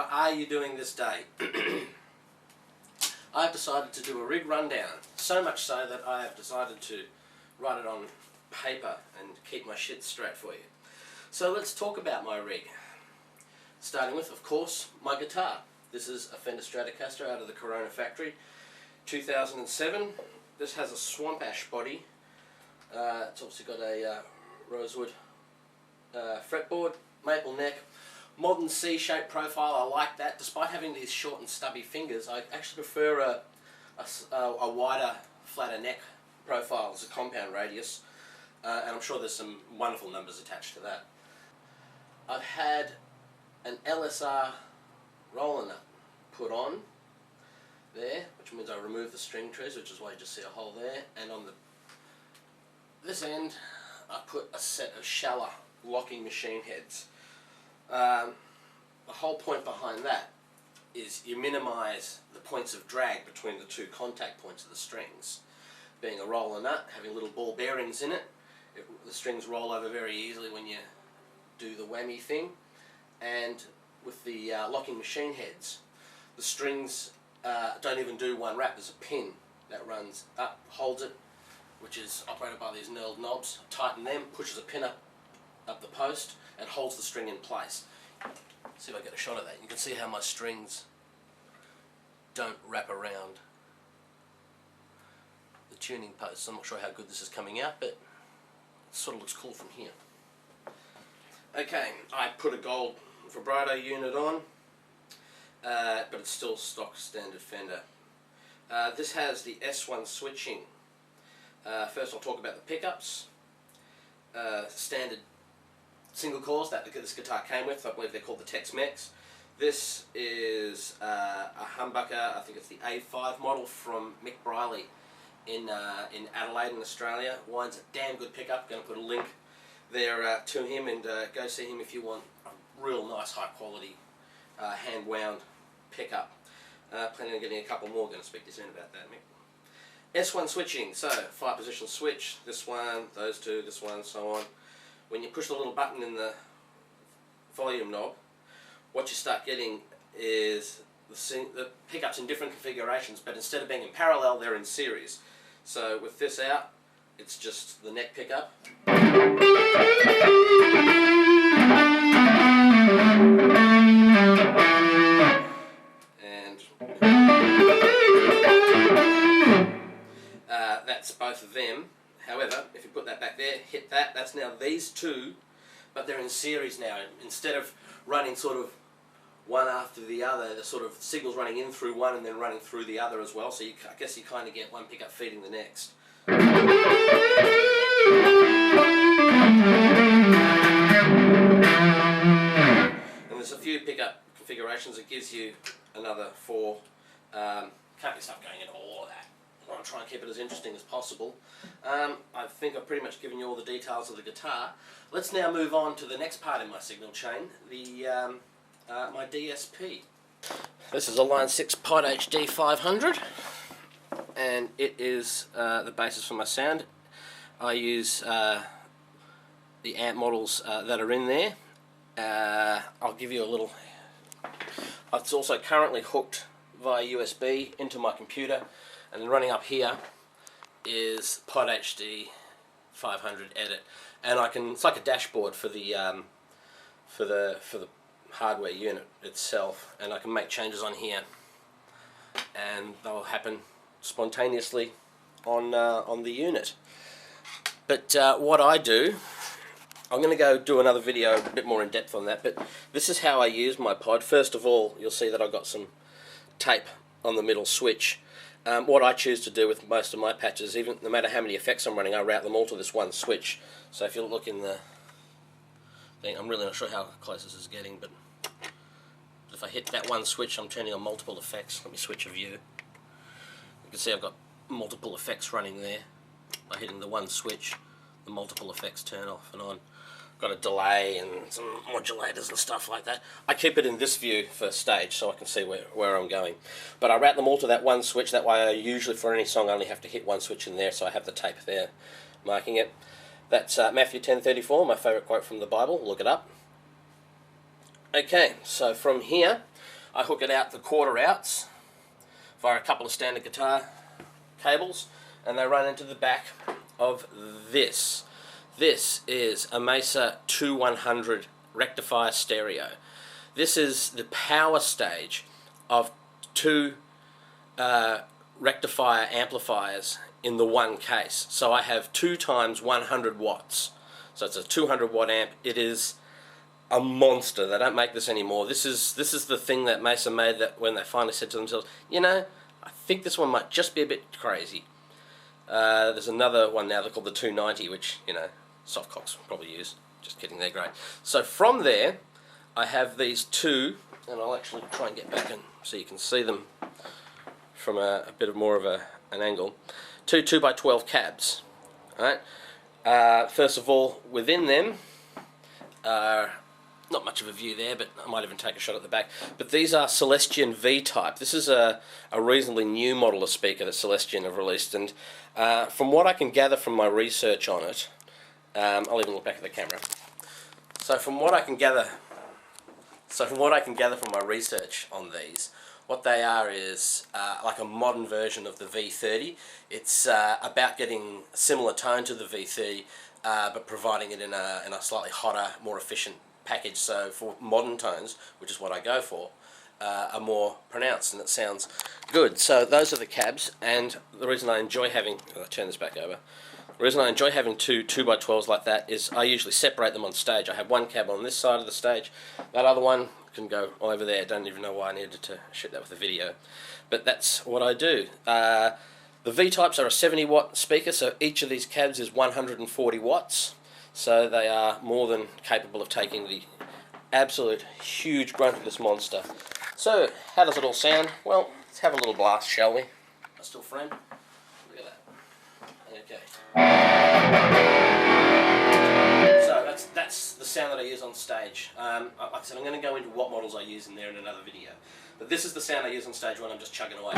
how are you doing this day? I've decided to do a rig rundown, so much so that I have decided to write it on paper and keep my shit straight for you. So let's talk about my rig. Starting with, of course, my guitar. This is a Fender Stratocaster out of the Corona factory, 2007. This has a swamp ash body. It's obviously got a rosewood fretboard, maple neck, modern C-shaped profile. I like that. Despite having these short and stubby fingers, I actually prefer a wider, flatter neck profile as a compound radius, and I'm sure there's some wonderful numbers attached to that. I've had an LSR roller nut put on there, which means I remove the string trees, which is why you just see a hole there, and on this end I put a set of Schaller locking machine heads. The whole point behind that is you minimise the points of drag between the two contact points of the strings. Being a roller nut, having little ball bearings in it, the strings roll over very easily when you do the whammy thing. And with the locking machine heads, the strings don't even do one wrap. There's a pin that runs up, holds it, which is operated by these knurled knobs. Tighten them, pushes a pin up the post, and holds the string in place. See if I get a shot of that. You can see how my strings don't wrap around the tuning posts. I'm not sure how good this is coming out, but it sort of looks cool from here. Okay, I put a gold vibrato unit on, but it's still stock standard Fender. This has the S1 switching. First I'll talk about the pickups. Standard single coils that this guitar came with. I believe they're called the Tex-Mex. This is a humbucker. I think it's the A5 model from Brierley in Adelaide in Australia. Wine's a damn good pickup. Going to put a link there to him, and go see him if you want a real nice high quality hand wound pickup. Planning on getting a couple more. Going to speak to you soon about that, Mick. S1 switching, so 5-position switch, this one, those two, this one, so on. When you push the little button in the volume knob, what you start getting is the pickups in different configurations, but instead of being in parallel, they're in series. So with this out, it's just the neck pickup. That's both of them. However, if you put that back there, hit that, that's now these two, but they're in series now. Instead of running sort of one after the other, the sort of signals running in through one and then running through the other as well, so I guess you kind of get one pickup feeding the next. And there's a few pickup configurations that gives you another 4. Can't get stuff going into all of that. I'll try and keep it as interesting as possible. I think I've pretty much given you all the details of the guitar. Let's now move on to the next part in my signal chain, my DSP. This is a Line 6 Pod HD 500, and it is the basis for my sound. I use the amp models that are in there. I'll give you a little... It's also currently hooked via USB into my computer. And then running up here is Pod HD 500 Edit, and it's like a dashboard for the hardware unit itself, and I can make changes on here, and they'll happen spontaneously on the unit. But what I do, I'm going to go do another video a bit more in depth on that. But this is how I use my pod. First of all, you'll see that I've got some tape on the middle switch. What I choose to do with most of my patches, even no matter how many effects I'm running, I route them all to this one switch. So if you look in the thing, I'm really not sure how close this is getting, but if I hit that one switch, I'm turning on multiple effects. Let me switch a view. You can see I've got multiple effects running there. By hitting the one switch, the multiple effects turn off and on. Got a delay and some modulators and stuff like that. I keep it in this view for stage so I can see where I'm going. But I route them all to that one switch. That way I usually for any song only have to hit one switch in there, so I have the tape there marking it. That's Matthew 10:34, my favourite quote from the Bible. Look it up. Okay, so from here I hook it out the quarter outs via a couple of standard guitar cables, and they run into the back of this. This is a Mesa 2100 rectifier stereo. This is the power stage of two rectifier amplifiers in the one case. So I have 2 times 100 watts. So it's a 200 watt amp. It is a monster. They don't make this anymore. This is the thing that Mesa made, that when they finally said to themselves, you know, I think this one might just be a bit crazy. There's another one now, they're called the 290, which, you know, softcocks probably use. Just kidding, they're great. So from there, I have these two, and I'll actually try and get back in so you can see them from a bit more of an angle. Two 2x12 cabs. Right? First of all, within them, not much of a view there, but I might even take a shot at the back. But these are Celestion V-Type. This is a reasonably new model of speaker that Celestion have released, and from what I can gather from my research on it, I'll even look back at the camera. So from what I can gather from my research on these, what they are is like a modern version of the V30. It's about getting a similar tone to the V30, but providing it in a slightly hotter, more efficient package. So for modern tones, which is what I go for, are more pronounced, and it sounds good. So those are the cabs, and the reason I enjoy having, I'll turn this back over. The reason I enjoy having two 2x12s like that is I usually separate them on stage. I have one cab on this side of the stage, that other one can go over there. Don't even know why I needed to shoot that with a video, but that's what I do. The V-Types are a 70 watt speaker, so each of these cabs is 140 watts, so they are more than capable of taking the absolute huge brunt of this monster. So how does it all sound? Well, let's have a little blast, shall we? I still frame? Look at that. Okay. So that's the sound that I use on stage. Like I said, I'm going to go into what models I use in there in another video. But this is the sound I use on stage when I'm just chugging away.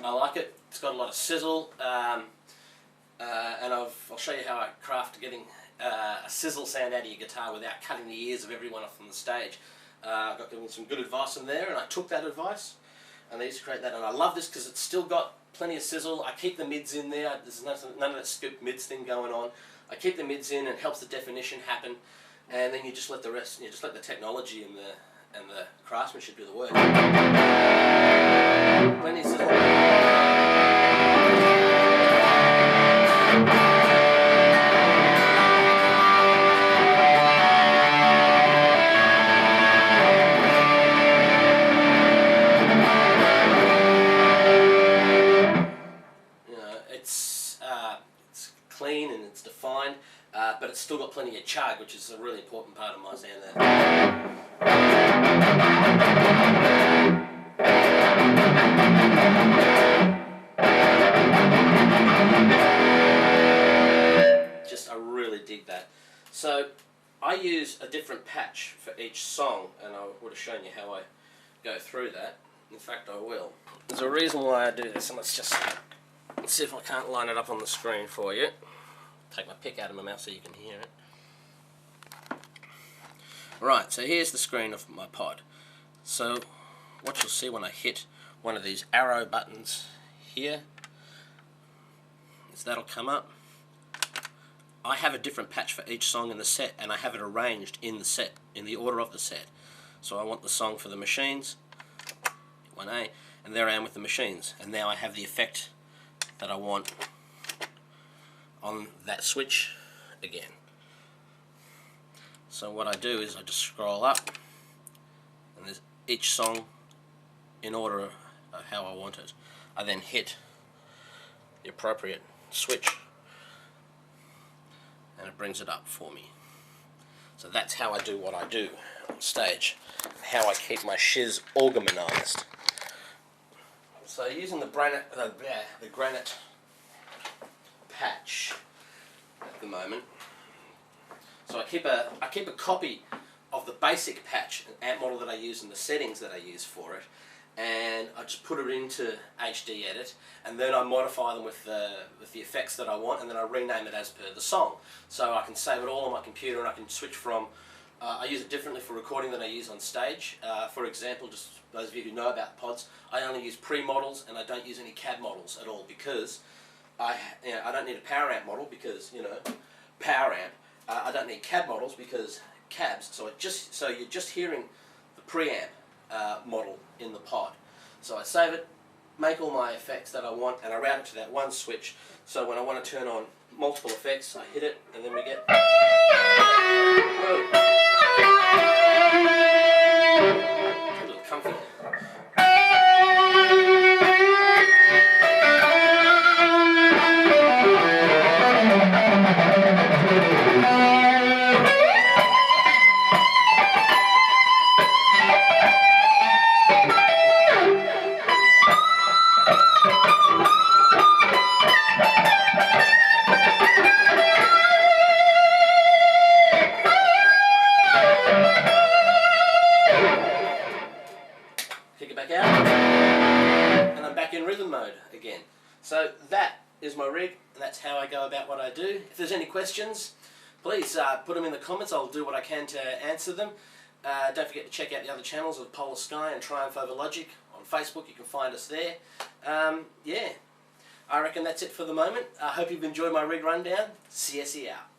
I like it. It's got a lot of sizzle, and I'll show you how I craft getting a sizzle sound out of your guitar without cutting the ears of everyone off on the stage. I got given some good advice in there, and I took that advice, and I used to create that. And I love this because it's still got plenty of sizzle. I keep the mids in there. There's none of that scoop mids thing going on. I keep the mids in, and it helps the definition happen. And then you just let the rest, you just let the technology and the craftsmanship do the work. Plenty of sizzle. It's clean and it's defined, but it's still got plenty of chug, which is a really important part of my sound there. I really dig that. So I use a different patch for each song, and I would have shown you how I go through that. In fact, I will. There's a reason why I do this, and let's see if I can't line it up on the screen for you. Take my pick out of my mouth so you can hear it. Right, so here's the screen of my pod. So what you'll see when I hit one of these arrow buttons here is that'll come up. I have a different patch for each song in the set, and I have it arranged in the set, in the order of the set. So I want the song for the machines, 1A, and there I am with the machines. And now I have the effect that I want on that switch again. So what I do is I just scroll up, and there's each song in order of how I want it. I then hit the appropriate switch, and it brings it up for me. So that's how I do what I do on stage, how I keep my shiz organised. So using the granite patch at the moment. So I keep a copy of the basic patch, an amp model that I use and the settings that I use for it, and I just put it into HD Edit, and then I modify them with the effects that I want, and then I rename it as per the song. So I can save it all on my computer, and I can switch from. I use it differently for recording than I use on stage. For example, just those of you who know about pods, I only use pre-models and I don't use any cab models at all because I don't need a power amp model because power amp. I don't need cab models because cabs. So you're just hearing the preamp model in the pod. So I save it, make all my effects that I want, and I route it to that one switch. So when I want to turn on multiple effects, I hit it, and then we get. Whoa. It's a little comfy. Kick it back out, and I'm back in rhythm mode again. So that is my rig, and that's how I go about what I do. If there's any questions, please put them in the comments. I'll do what I can to answer them. Don't forget to check out the other channels of Polar Sky and Triumph Over Logic. On Facebook, you can find us there. Yeah, I reckon that's it for the moment. I hope you've enjoyed my rig rundown. Siessi out.